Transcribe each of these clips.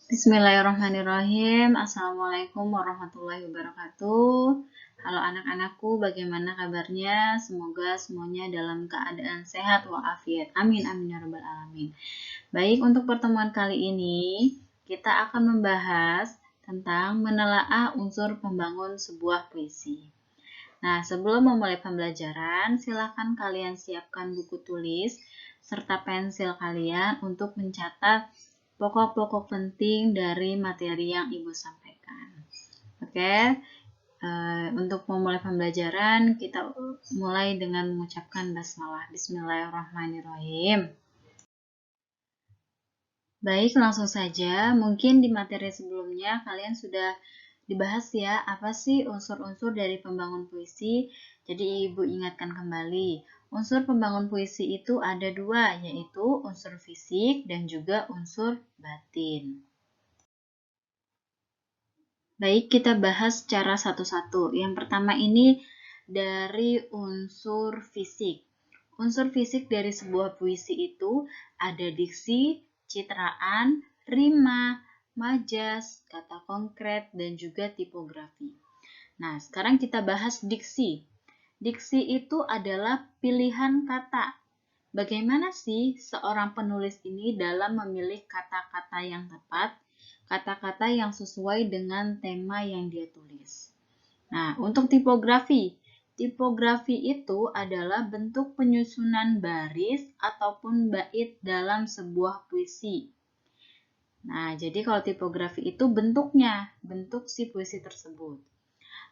Bismillahirrahmanirrahim. Assalamualaikum warahmatullahi wabarakatuh. Halo anak-anakku, bagaimana kabarnya? Semoga semuanya dalam keadaan sehat walafiat. Amin amin ya rabbal alamin. Baik, untuk pertemuan kali ini kita akan membahas tentang menelaah unsur pembangun sebuah puisi. Nah, sebelum memulai pembelajaran, silakan kalian siapkan buku tulis serta pensil kalian untuk mencatat pokok-pokok penting dari materi yang Ibu sampaikan. Oke, untuk memulai pembelajaran, kita mulai dengan mengucapkan basmalah. Bismillahirrahmanirrahim. Baik, langsung saja. Mungkin di materi sebelumnya kalian sudah dibahas ya, apa sih unsur-unsur dari pembangun puisi. Jadi Ibu ingatkan kembali, unsur pembangun puisi itu ada dua, yaitu unsur fisik dan juga unsur batin. Baik, kita bahas secara satu-satu. Yang pertama ini dari unsur fisik. Unsur fisik dari sebuah puisi itu ada diksi, citraan, rima, majas, kata konkret, dan juga tipografi. Nah, sekarang kita bahas diksi. Diksi itu adalah pilihan kata. Bagaimana sih seorang penulis ini dalam memilih kata-kata yang tepat, kata-kata yang sesuai dengan tema yang dia tulis. Nah, untuk tipografi. Tipografi itu adalah bentuk penyusunan baris ataupun bait dalam sebuah puisi. Nah, jadi kalau tipografi itu bentuknya, bentuk si puisi tersebut.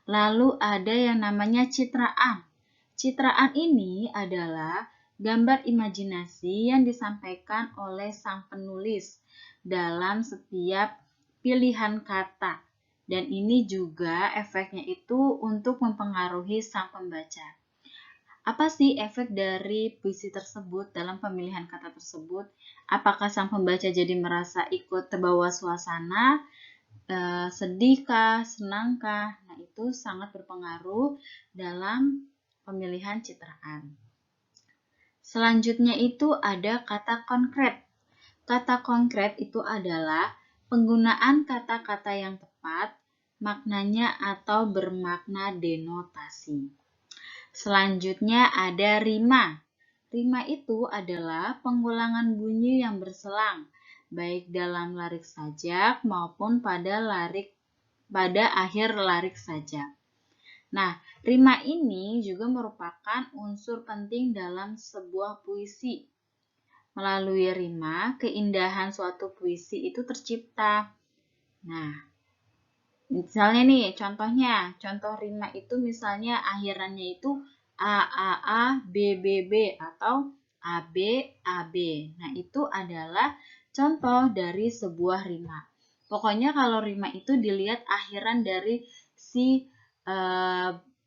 Lalu ada yang namanya citraan. Citraan ini adalah gambar imajinasi yang disampaikan oleh sang penulis dalam setiap pilihan kata. Dan ini juga efeknya itu untuk mempengaruhi sang pembaca. Apa sih efek dari puisi tersebut dalam pemilihan kata tersebut? Apakah sang pembaca jadi merasa ikut terbawa suasana, sedihkah, senangkah? Nah, itu sangat berpengaruh dalam pemilihan citraan. Selanjutnya itu ada kata konkret. Kata konkret itu adalah penggunaan kata-kata yang tepat, maknanya atau bermakna denotasi. Selanjutnya ada rima. Rima itu adalah pengulangan bunyi yang berselang, baik dalam lirik sajak maupun pada akhir lirik sajak. Nah, rima ini juga merupakan unsur penting dalam sebuah puisi. Melalui rima, keindahan suatu puisi itu tercipta. Nah, misalnya nih, contoh rima itu misalnya akhirannya itu A, B, atau AB, AB. Nah, itu adalah contoh dari sebuah rima. Pokoknya kalau rima itu dilihat akhiran dari si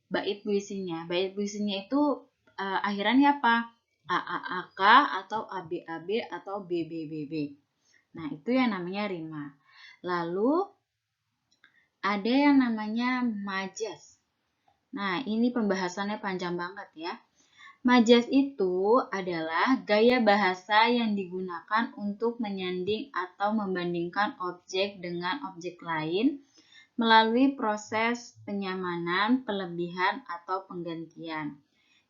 bait puisinya. Bait puisinya itu akhirannya apa? AK atau AB atau BB. Nah, itu yang namanya rima. Lalu ada yang namanya majas. Nah, ini pembahasannya panjang banget ya. Majas itu adalah gaya bahasa yang digunakan untuk menyanding atau membandingkan objek dengan objek lain melalui proses penyamanan, pelebihan, atau penggantian.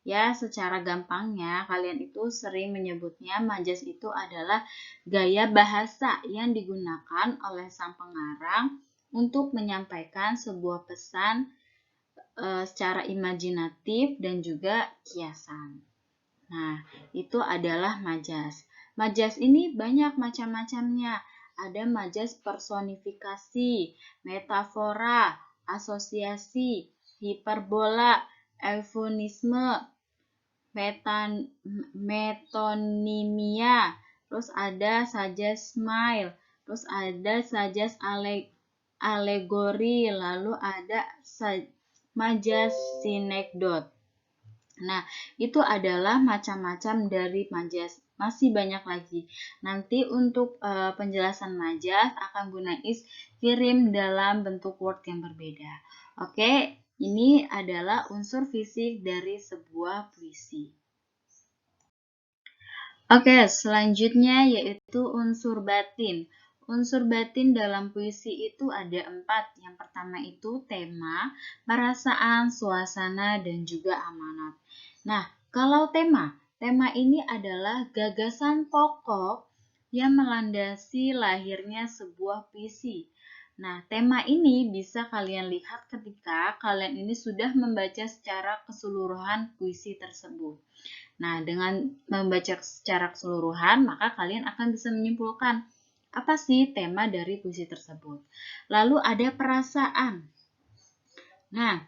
Ya, secara gampangnya kalian itu sering menyebutnya majas itu adalah gaya bahasa yang digunakan oleh sang pengarang untuk menyampaikan sebuah pesan secara imajinatif dan juga kiasan. Nah, itu adalah majas. Majas ini banyak macam-macamnya. Ada majas personifikasi, metafora, asosiasi, hiperbola, eufemisme, metonimia, terus ada sajas smile, terus ada sajas alegori, lalu ada majas sinekdot. Nah, itu adalah macam-macam dari majas. Masih banyak lagi. Nanti untuk penjelasan majas akan Bu Nais kirim dalam bentuk Word yang berbeda. Oke, ini adalah unsur fisik dari sebuah puisi. Oke, selanjutnya yaitu unsur batin. Unsur batin dalam puisi itu ada 4. Yang pertama itu tema, perasaan, suasana, dan juga amanat. Nah, kalau tema ini adalah gagasan pokok yang melandasi lahirnya sebuah puisi. Nah, tema ini bisa kalian lihat ketika kalian ini sudah membaca secara keseluruhan puisi tersebut. Nah, dengan membaca secara keseluruhan, maka kalian akan bisa menyimpulkan apa sih tema dari puisi tersebut. Lalu ada perasaan. Nah,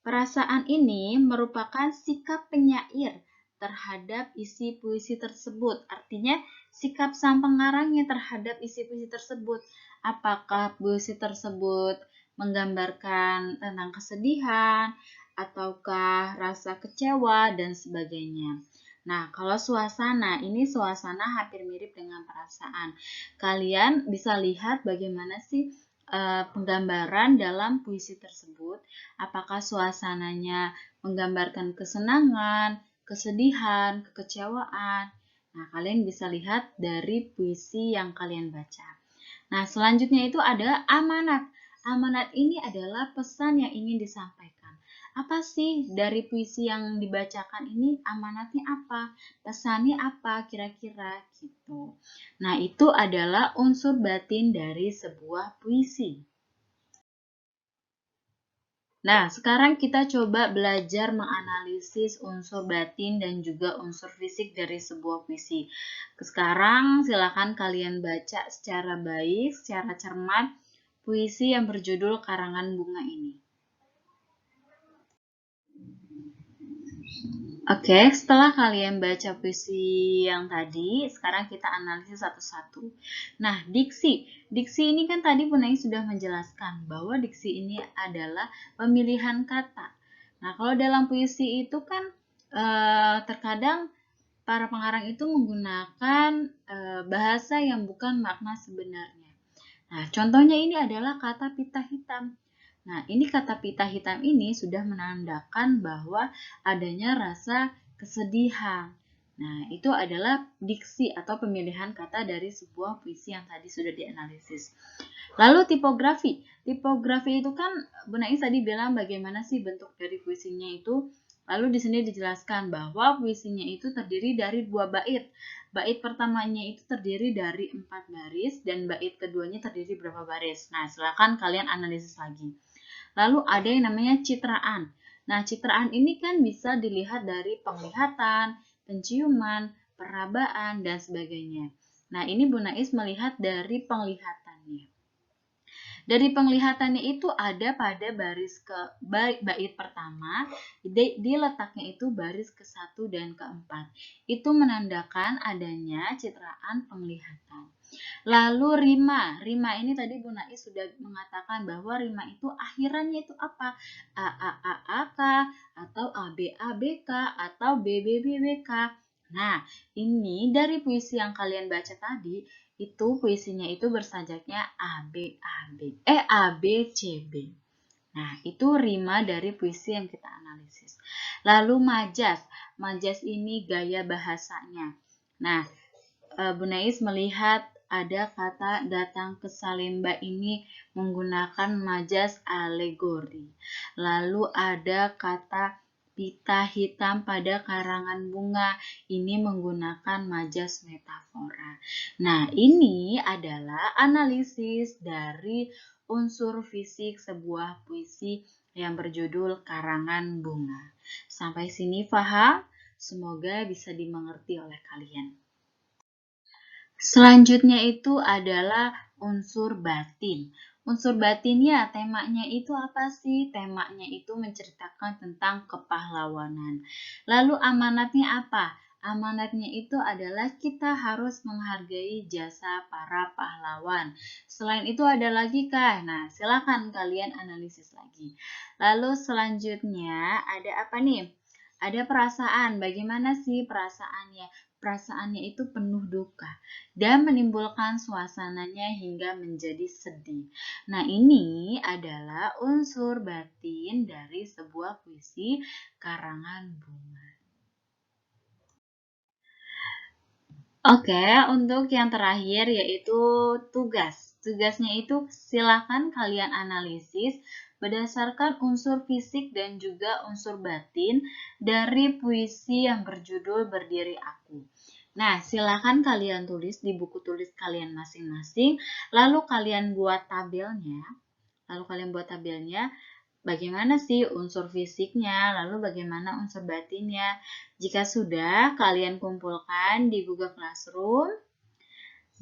perasaan ini merupakan sikap penyair terhadap isi puisi tersebut. Artinya, sikap sang pengarangnya terhadap isi puisi tersebut. Apakah puisi tersebut menggambarkan tentang kesedihan, ataukah rasa kecewa, dan sebagainya. Nah, kalau suasana, ini suasana hampir mirip dengan perasaan. Kalian bisa lihat bagaimana sih penggambaran dalam puisi tersebut. Apakah suasananya menggambarkan kesenangan, kesedihan, kekecewaan. Nah, kalian bisa lihat dari puisi yang kalian baca. Nah, selanjutnya itu ada amanat. Amanat ini adalah pesan yang ingin disampaikan. Apa sih dari puisi yang dibacakan ini, amanatnya apa? Pesannya apa kira-kira gitu. Nah, itu adalah unsur batin dari sebuah puisi. Nah, sekarang kita coba belajar menganalisis unsur batin dan juga unsur fisik dari sebuah puisi. Sekarang silakan kalian baca secara baik, secara cermat, puisi yang berjudul Karangan Bunga ini. Oke, setelah kalian baca puisi yang tadi, sekarang kita analisis satu-satu. Nah, diksi. Diksi ini kan tadi Bu Nai sudah menjelaskan bahwa diksi ini adalah pemilihan kata. Nah, kalau dalam puisi itu kan terkadang para pengarang itu menggunakan bahasa yang bukan makna sebenarnya. Nah, contohnya ini adalah kata pita hitam. Nah, ini kata pita hitam ini sudah menandakan bahwa adanya rasa kesedihan. Nah, itu adalah diksi atau pemilihan kata dari sebuah puisi yang tadi sudah dianalisis. Lalu tipografi. Tipografi itu kan Bu Nais tadi bilang bagaimana sih bentuk dari puisinya itu. Lalu di sini dijelaskan bahwa puisinya itu terdiri dari 2 bait. Bait pertamanya itu terdiri dari 4 baris dan bait keduanya terdiri berapa baris. Nah, silakan kalian analisis lagi. Lalu ada yang namanya citraan. Nah, citraan ini kan bisa dilihat dari penglihatan, penciuman, perabaan, dan sebagainya. Nah, ini Bu Nais melihat dari penglihatannya. Dari penglihatannya itu ada pada baris bait pertama, di letaknya itu baris ke-1 dan ke-4. Itu menandakan adanya citraan penglihatan. Lalu rima. Rima ini tadi Bu Nais sudah mengatakan bahwa rima itu akhirannya itu apa? A A A A K atau A B A B K atau B B B B K. Nah, ini dari puisi yang kalian baca tadi, itu puisinya itu bersajaknya A B C B. Nah, itu rima dari puisi yang kita analisis. Lalu majas. Majas ini gaya bahasanya. Nah, Bu Nais melihat ada kata datang ke Salemba ini menggunakan majas alegori. Lalu ada kata pita hitam pada karangan bunga ini menggunakan majas metafora. Nah, ini adalah analisis dari unsur fisik sebuah puisi yang berjudul Karangan Bunga. Sampai sini paham? Semoga bisa dimengerti oleh kalian. Selanjutnya itu adalah unsur batin. Unsur batinnya, temanya itu apa sih? Temanya itu menceritakan tentang kepahlawanan. Lalu amanatnya apa? Amanatnya itu adalah kita harus menghargai jasa para pahlawan. Selain itu ada lagi kah? Nah, silakan kalian analisis lagi. Lalu selanjutnya ada apa nih? Ada perasaan. Bagaimana sih perasaannya? Perasaannya itu penuh duka dan menimbulkan suasananya hingga menjadi sedih. Nah, ini adalah unsur batin dari sebuah puisi Karangan Bunga. Oke, untuk yang terakhir yaitu tugas. Tugasnya itu silakan kalian analisis berdasarkan unsur fisik dan juga unsur batin dari puisi yang berjudul Berdiri Aku. Nah, silakan kalian tulis di buku tulis kalian masing-masing, lalu kalian buat tabelnya. Bagaimana sih unsur fisiknya, lalu bagaimana unsur batinnya. Jika sudah, kalian kumpulkan di Google Classroom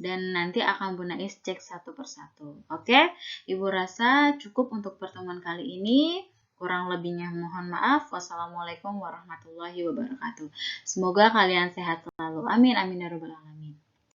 dan nanti akan Bunda Is cek satu persatu. Oke, Ibu rasa cukup untuk pertemuan kali ini. Kurang lebihnya mohon maaf. Wassalamualaikum warahmatullahi wabarakatuh. Semoga kalian sehat selalu. Amin, amin ya rabbal alamin.